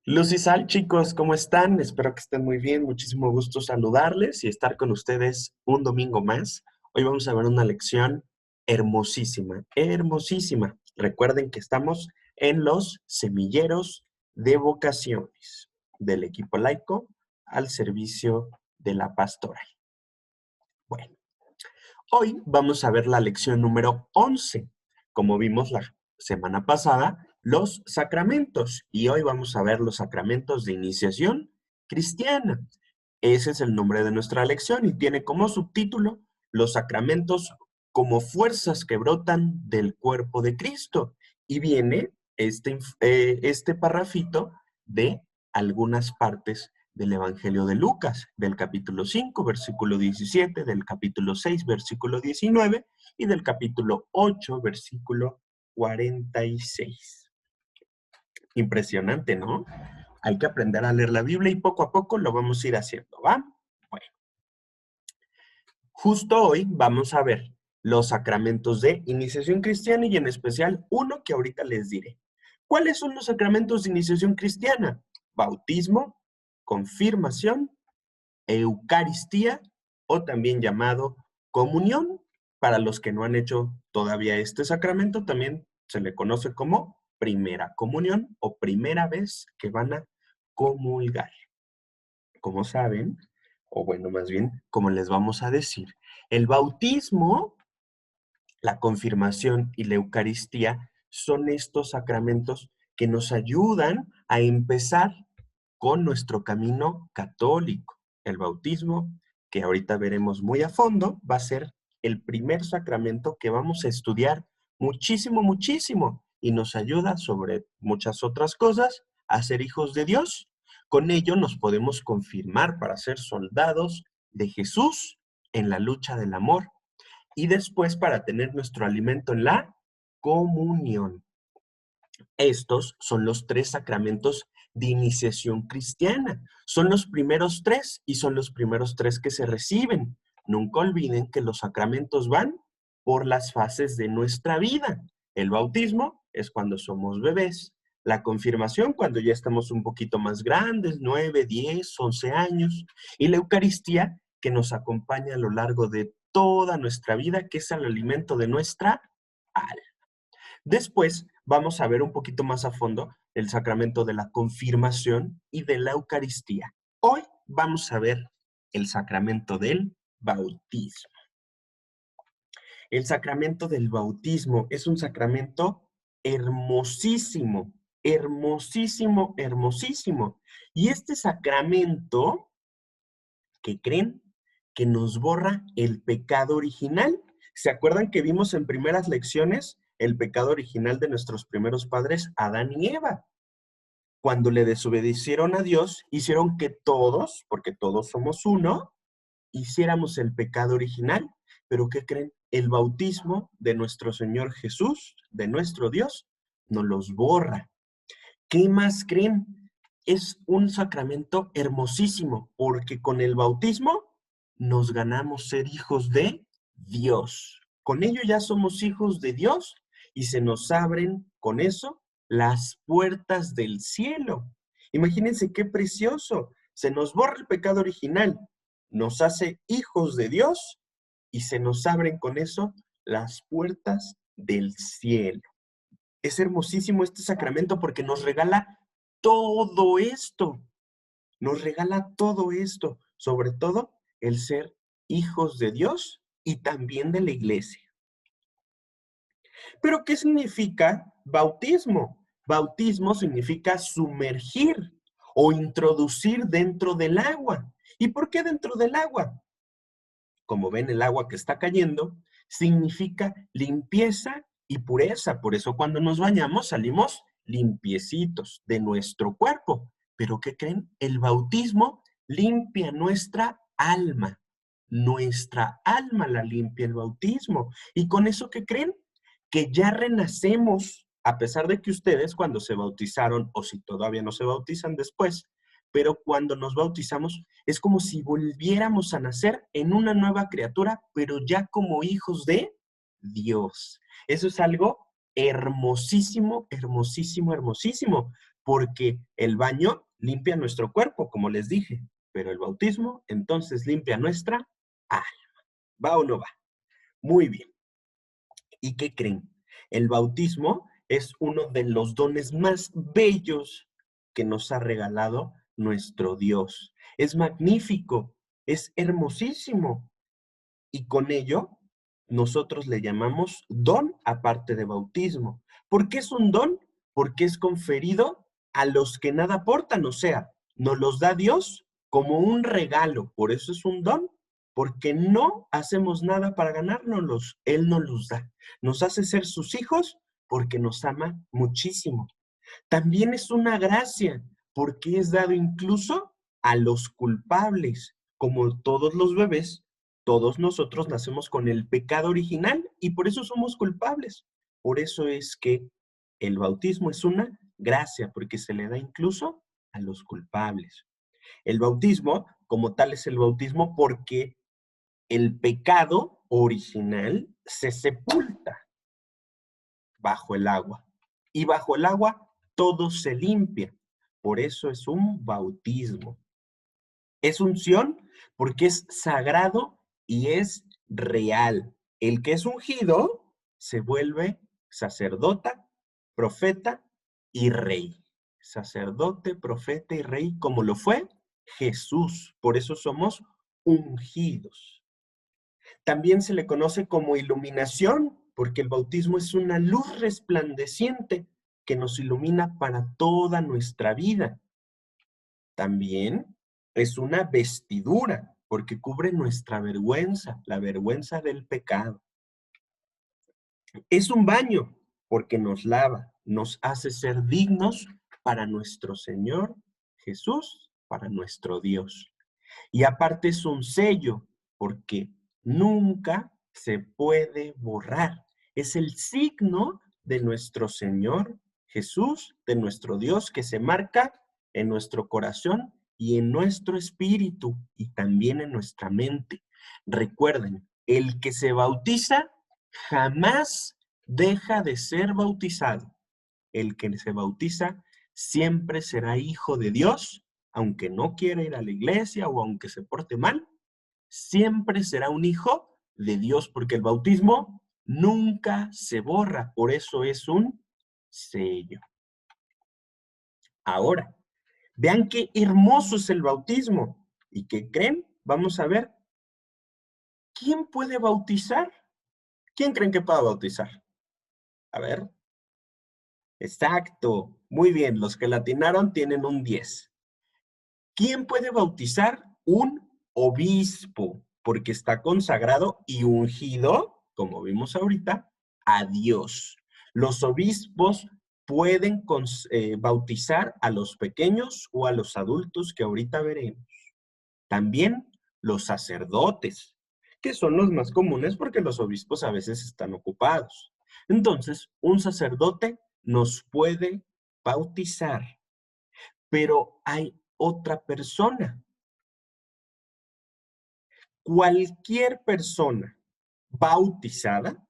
Luz y Sal, chicos, ¿cómo están? Espero que estén muy bien. Muchísimo gusto saludarles y estar con ustedes un domingo más. Hoy vamos a ver una lección hermosísima, hermosísima. Recuerden que estamos en los semilleros de vocaciones del equipo laico al servicio de la pastoral. Bueno, hoy vamos a ver la lección número 11. Como vimos la semana pasada, los sacramentos. Y hoy vamos a ver los sacramentos de iniciación cristiana. Ese es el nombre de nuestra lección y tiene como subtítulo los sacramentos como fuerzas que brotan del cuerpo de Cristo. Y viene este parrafito de algunas partes del Evangelio de Lucas, del capítulo 5, versículo 17, del capítulo 6, versículo 19 y del capítulo 8, versículo 46. Impresionante, ¿no? Hay que aprender a leer la Biblia y poco a poco lo vamos a ir haciendo, ¿va? Bueno, justo hoy vamos a ver los sacramentos de iniciación cristiana y en especial uno que ahorita les diré. ¿Cuáles son los sacramentos de iniciación cristiana? Bautismo, confirmación, Eucaristía o también llamado comunión. Para los que no han hecho todavía este sacramento, también se le conoce como primera comunión o primera vez que van a comulgar. Como saben, o bueno, más bien, como les vamos a decir, el bautismo, la confirmación y la Eucaristía son estos sacramentos que nos ayudan a empezar con nuestro camino católico. El bautismo, que ahorita veremos muy a fondo, va a ser el primer sacramento que vamos a estudiar muchísimo, muchísimo y nos ayuda sobre muchas otras cosas a ser hijos de Dios. Con ello nos podemos confirmar para ser soldados de Jesús en la lucha del amor y después para tener nuestro alimento en la comunión. Estos son los tres sacramentos de iniciación cristiana. Son los primeros tres y son los primeros tres que se reciben. Nunca olviden que los sacramentos van por las fases de nuestra vida. El bautismo es cuando somos bebés. La confirmación cuando ya estamos un poquito más grandes, 9, 10, 11 años. Y la Eucaristía que nos acompaña a lo largo de toda nuestra vida, que es el alimento de nuestra alma. Después vamos a ver un poquito más a fondo el sacramento de la confirmación y de la Eucaristía. Hoy vamos a ver el sacramento del bautismo. El sacramento del bautismo es un sacramento hermosísimo, hermosísimo, hermosísimo. Y este sacramento, ¿qué creen? Que nos borra el pecado original. ¿Se acuerdan que vimos en primeras lecciones el pecado original de nuestros primeros padres, Adán y Eva? Cuando le desobedecieron a Dios, hicieron que todos, porque todos somos uno, hiciéramos el pecado original. Pero ¿qué creen? El bautismo de nuestro Señor Jesús, de nuestro Dios, nos los borra. ¿Qué más creen? Es un sacramento hermosísimo, porque con el bautismo nos ganamos ser hijos de Dios. Con ello ya somos hijos de Dios y se nos abren con eso las puertas del cielo. Imagínense qué precioso. Se nos borra el pecado original, nos hace hijos de Dios y se nos abren con eso las puertas del cielo. Es hermosísimo este sacramento porque nos regala todo esto. Nos regala todo esto, sobre todo el ser hijos de Dios y también de la iglesia. Pero ¿qué significa bautismo? Bautismo significa sumergir o introducir dentro del agua. ¿Y por qué dentro del agua? Como ven, el agua que está cayendo significa limpieza y pureza. Por eso cuando nos bañamos salimos limpiecitos de nuestro cuerpo. Pero ¿qué creen? El bautismo limpia nuestra alma. Nuestra alma la limpia el bautismo. ¿Y con eso qué creen? Que ya renacemos, a pesar de que ustedes cuando se bautizaron, o si todavía no se bautizan después, pero cuando nos bautizamos es como si volviéramos a nacer en una nueva criatura, pero ya como hijos de Dios. Eso es algo hermosísimo, hermosísimo, hermosísimo. porque el baño limpia nuestro cuerpo, como les dije, pero el bautismo entonces limpia nuestra alma. ¿Va o no va? Muy bien. ¿Y qué creen? El bautismo es uno de los dones más bellos que nos ha regalado nuestro Dios. Es magnífico, es hermosísimo. Y con ello, nosotros le llamamos don aparte de bautismo. ¿Por qué es un don? Porque es conferido a los que nada aportan, o sea, nos los da Dios como un regalo. Por eso es un don, porque no hacemos nada para ganárnoslos. Él nos los da. Nos hace ser sus hijos porque nos ama muchísimo. También es una gracia, porque es dado incluso a los culpables. Como todos los bebés, todos nosotros nacemos con el pecado original y por eso somos culpables. Por eso es que el bautismo es una gracia, porque se le da incluso a los culpables. El bautismo, como tal, es el bautismo porque el pecado original se sepulta bajo el agua. Y bajo el agua todo se limpia. Por eso es un bautismo. Es unción porque es sagrado y es real. El que es ungido se vuelve sacerdota, profeta y rey. Sacerdote, profeta y rey, como lo fue Jesús. Por eso somos ungidos. También se le conoce como iluminación, porque el bautismo es una luz resplandeciente que nos ilumina para toda nuestra vida. También es una vestidura, porque cubre nuestra vergüenza, la vergüenza del pecado. Es un baño, porque nos lava, nos hace ser dignos para nuestro Señor Jesús, para nuestro Dios. Y aparte es un sello, porque nunca se puede borrar. Es el signo de nuestro Señor Jesús, de nuestro Dios, que se marca en nuestro corazón y en nuestro espíritu y también en nuestra mente. Recuerden, el que se bautiza jamás deja de ser bautizado. El que se bautiza siempre será hijo de Dios, aunque no quiera ir a la iglesia o aunque se porte mal, siempre será un hijo de Dios, porque el bautismo nunca se borra, por eso es un sello. Ahora, vean qué hermoso es el bautismo. ¿Y qué creen? Vamos a ver, ¿quién puede bautizar? ¿Quién creen que pueda bautizar? A ver. Exacto. Muy bien, los que latinaron tienen un 10. ¿Quién puede bautizar? Un obispo, porque está consagrado y ungido, como vimos ahorita, a Dios. Los obispos pueden bautizar a los pequeños o a los adultos que ahorita veremos. También los sacerdotes, que son los más comunes porque los obispos a veces están ocupados. Entonces, un sacerdote nos puede bautizar, pero hay otra persona. Cualquier persona bautizada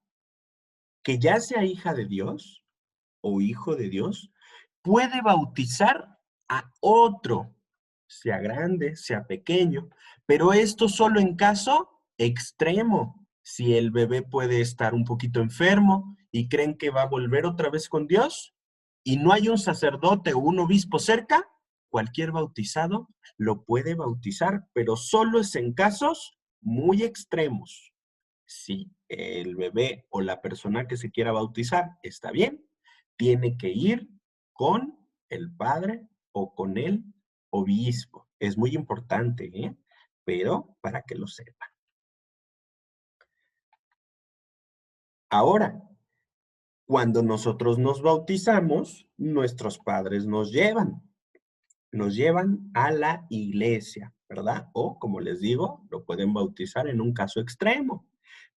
que ya sea hija de Dios o hijo de Dios puede bautizar a otro, sea grande, sea pequeño, pero esto solo en caso extremo. Si el bebé puede estar un poquito enfermo y creen que va a volver otra vez con Dios y no hay un sacerdote o un obispo cerca, cualquier bautizado lo puede bautizar, pero solo es en casos muy extremos. Si el bebé o la persona que se quiera bautizar está bien, tiene que ir con el padre o con el obispo. Es muy importante, ¿eh? Pero para que lo sepan. Ahora, cuando nosotros nos bautizamos, nuestros padres nos llevan a la iglesia, ¿verdad? O, como les digo, lo pueden bautizar en un caso extremo.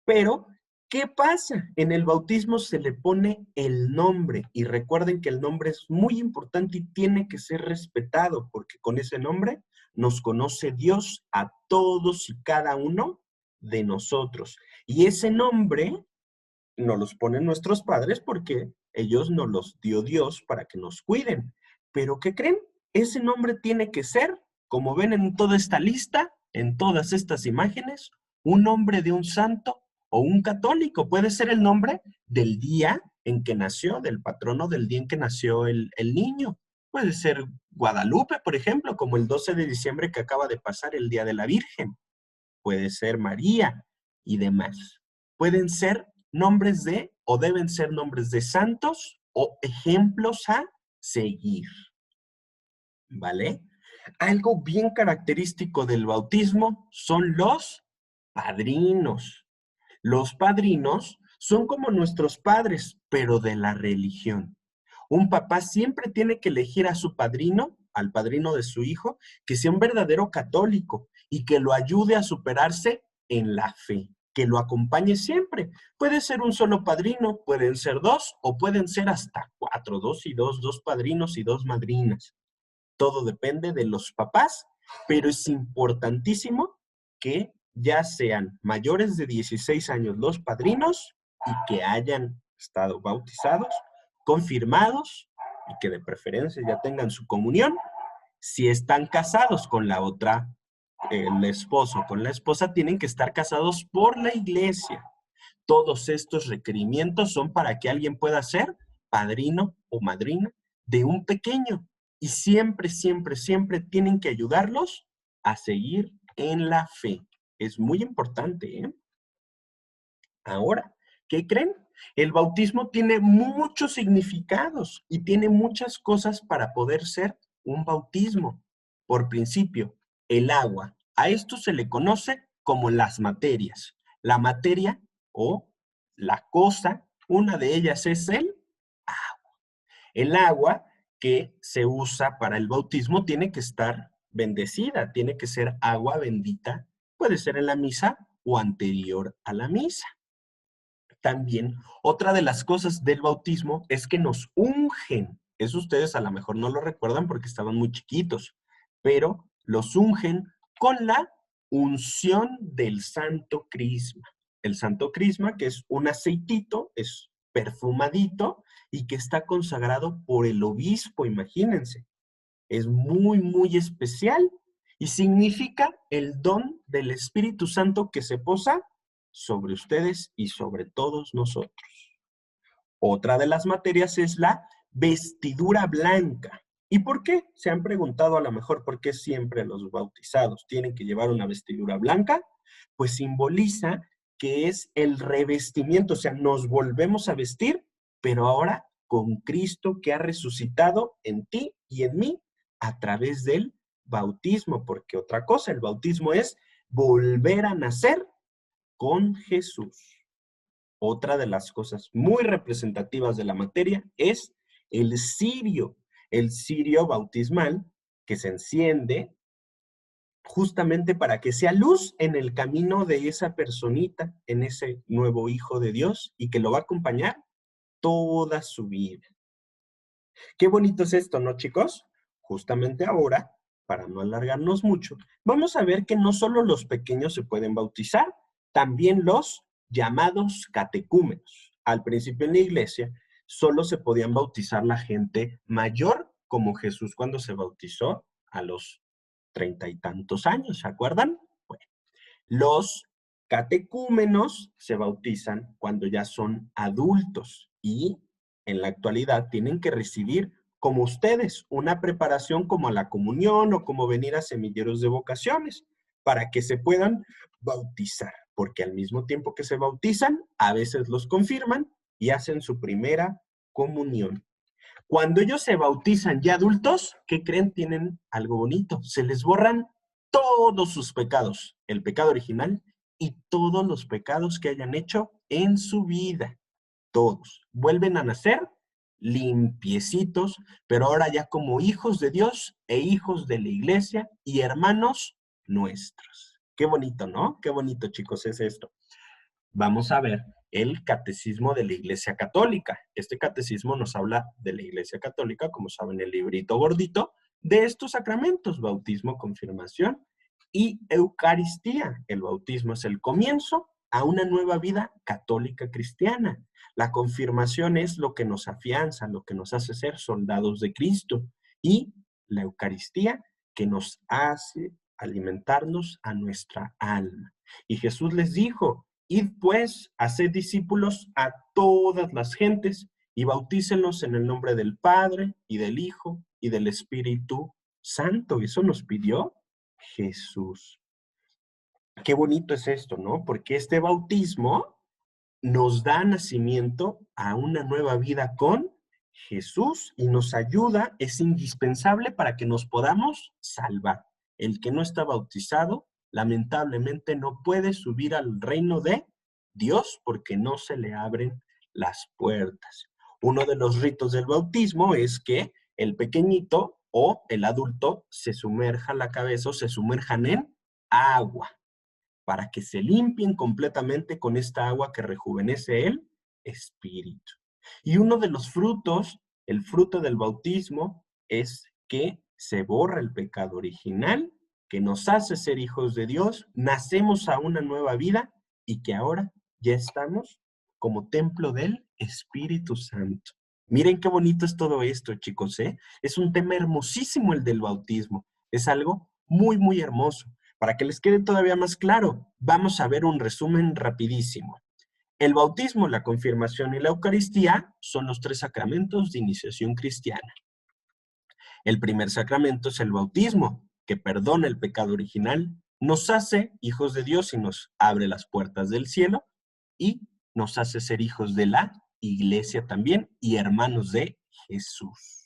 Pero, ¿qué pasa? En el bautismo se le pone el nombre y recuerden que el nombre es muy importante y tiene que ser respetado porque con ese nombre nos conoce Dios a todos y cada uno de nosotros. Y ese nombre nos los ponen nuestros padres porque ellos nos los dio Dios para que nos cuiden. Pero ¿qué creen? Ese nombre tiene que ser, como ven en toda esta lista, en todas estas imágenes, un nombre de un santo o un católico. Puede ser el nombre del día en que nació, del patrono del día en que nació el niño. Puede ser Guadalupe, por ejemplo, como el 12 de diciembre que acaba de pasar, el Día de la Virgen. Puede ser María y demás. Pueden ser nombres de, o deben ser nombres de santos o ejemplos a seguir. ¿Vale? Algo bien característico del bautismo son los padrinos. Los padrinos son como nuestros padres, pero de la religión. Un papá siempre tiene que elegir a su padrino, al padrino de su hijo, que sea un verdadero católico y que lo ayude a superarse en la fe, que lo acompañe siempre. Puede ser un solo padrino, pueden ser dos o pueden ser hasta cuatro, dos y dos padrinos y dos madrinas. Todo depende de los papás, pero es importantísimo que ya sean mayores de 16 años los padrinos y que hayan estado bautizados, confirmados y que de preferencia ya tengan su comunión. Si están casados con la otra, el esposo con la esposa, tienen que estar casados por la iglesia. Todos estos requerimientos son para que alguien pueda ser padrino o madrina de un pequeño. Y siempre, siempre, siempre tienen que ayudarlos a seguir en la fe. Es muy importante, ¿eh? Ahora, ¿qué creen? El bautismo tiene muchos significados y tiene muchas cosas para poder ser un bautismo. Por principio, el agua. A esto se le conoce como las materias. La materia o la cosa, una de ellas es el agua. El agua que se usa para el bautismo tiene que estar bendecida, tiene que ser agua bendita, puede ser en la misa o anterior a la misa. También, otra de las cosas del bautismo es que nos ungen. Eso ustedes a lo mejor no lo recuerdan porque estaban muy chiquitos, pero los ungen con la unción del Santo Crisma. El Santo Crisma, que es un aceitito, es perfumadito y que está consagrado por el obispo, imagínense. Es muy, muy especial y significa el don del Espíritu Santo que se posa sobre ustedes y sobre todos nosotros. Otra de las materias es la vestidura blanca. ¿Y por qué? Se han preguntado a lo mejor por qué siempre los bautizados tienen que llevar una vestidura blanca. Pues simboliza que es el revestimiento, o sea, nos volvemos a vestir, pero ahora con Cristo que ha resucitado en ti y en mí a través del bautismo, porque otra cosa, el bautismo es volver a nacer con Jesús. Otra de las cosas muy representativas de la materia es el cirio bautismal que se enciende justamente para que sea luz en el camino de esa personita, en ese nuevo hijo de Dios y que lo va a acompañar toda su vida. Qué bonito es esto, ¿no, chicos? Justamente ahora, para no alargarnos mucho, vamos a ver que no solo los pequeños se pueden bautizar, también los llamados catecúmenos. Al principio en la iglesia solo se podían bautizar la gente mayor, como Jesús cuando se bautizó a los 30 y tantos años, ¿se acuerdan? Bueno, los catecúmenos se bautizan cuando ya son adultos y en la actualidad tienen que recibir, como ustedes, una preparación como a la comunión o como venir a semilleros de vocaciones para que se puedan bautizar, porque al mismo tiempo que se bautizan, a veces los confirman y hacen su primera comunión. Cuando ellos se bautizan ya adultos, ¿qué creen? Tienen algo bonito. Se les borran todos sus pecados, el pecado original y todos los pecados que hayan hecho en su vida. Todos. Vuelven a nacer limpiecitos, pero ahora ya como hijos de Dios e hijos de la iglesia y hermanos nuestros. Qué bonito, ¿no? Qué bonito, chicos, es esto. Vamos a ver el catecismo de la Iglesia Católica. Este catecismo nos habla de la Iglesia Católica, como saben, el librito gordito, de estos sacramentos, bautismo, confirmación y Eucaristía. El bautismo es el comienzo a una nueva vida católica cristiana. La confirmación es lo que nos afianza, lo que nos hace ser soldados de Cristo. y la Eucaristía, que nos hace alimentarnos a nuestra alma. Y Jesús les dijo, id pues, haced discípulos a todas las gentes y bautícenlos en el nombre del Padre y del Hijo y del Espíritu Santo. Eso nos pidió Jesús. Qué bonito es esto, ¿no? Porque este bautismo nos da nacimiento a una nueva vida con Jesús y nos ayuda, es indispensable para que nos podamos salvar. El que no está bautizado, lamentablemente no puede subir al reino de Dios porque no se le abren las puertas. Uno de los ritos del bautismo es que el pequeñito o el adulto se sumerja la cabeza o se sumerjan en agua para que se limpien completamente con esta agua que rejuvenece el espíritu. Y uno de los frutos, el fruto del bautismo, es que se borra el pecado original, que nos hace ser hijos de Dios, nacemos a una nueva vida y que ahora ya estamos como templo del Espíritu Santo. Miren qué bonito es todo esto, chicos, ¿eh? Es un tema hermosísimo el del bautismo. Es algo muy, muy hermoso. Para que les quede todavía más claro, vamos a ver un resumen rapidísimo. El bautismo, la confirmación y la Eucaristía son los 3 sacramentos de iniciación cristiana. El primer sacramento es el bautismo, que perdona el pecado original, nos hace hijos de Dios y nos abre las puertas del cielo y nos hace ser hijos de la Iglesia también y hermanos de Jesús.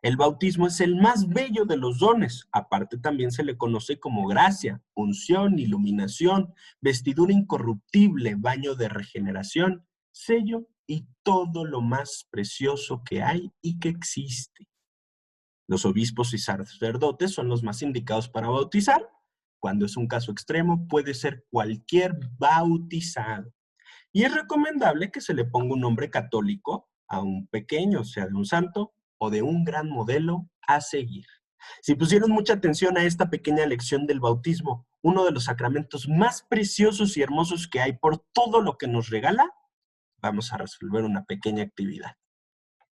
El bautismo es el más bello de los dones. Aparte también se le conoce como gracia, unción, iluminación, vestidura incorruptible, baño de regeneración, sello y todo lo más precioso que hay y que existe. Los obispos y sacerdotes son los más indicados para bautizar. Cuando es un caso extremo, puede ser cualquier bautizado. Y es recomendable que se le ponga un nombre católico a un pequeño, o sea, de un santo o de un gran modelo a seguir. Si pusieron mucha atención a esta pequeña lección del bautismo, uno de los sacramentos más preciosos y hermosos que hay por todo lo que nos regala, vamos a resolver una pequeña actividad.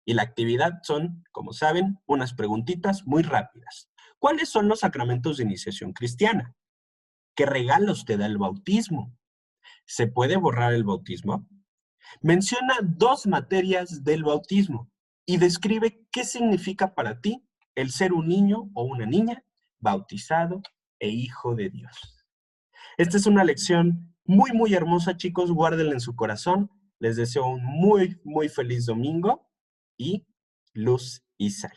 Y la actividad son, como saben, unas preguntitas muy rápidas. ¿Cuáles son los sacramentos de iniciación cristiana? ¿Qué regalos te da el bautismo? ¿Se puede borrar el bautismo? Menciona 2 materias del bautismo y describe qué significa para ti el ser un niño o una niña bautizado e hijo de Dios. Esta es una lección muy, muy hermosa, chicos. Guárdenla en su corazón. Les deseo un muy, muy feliz domingo y luz y sal.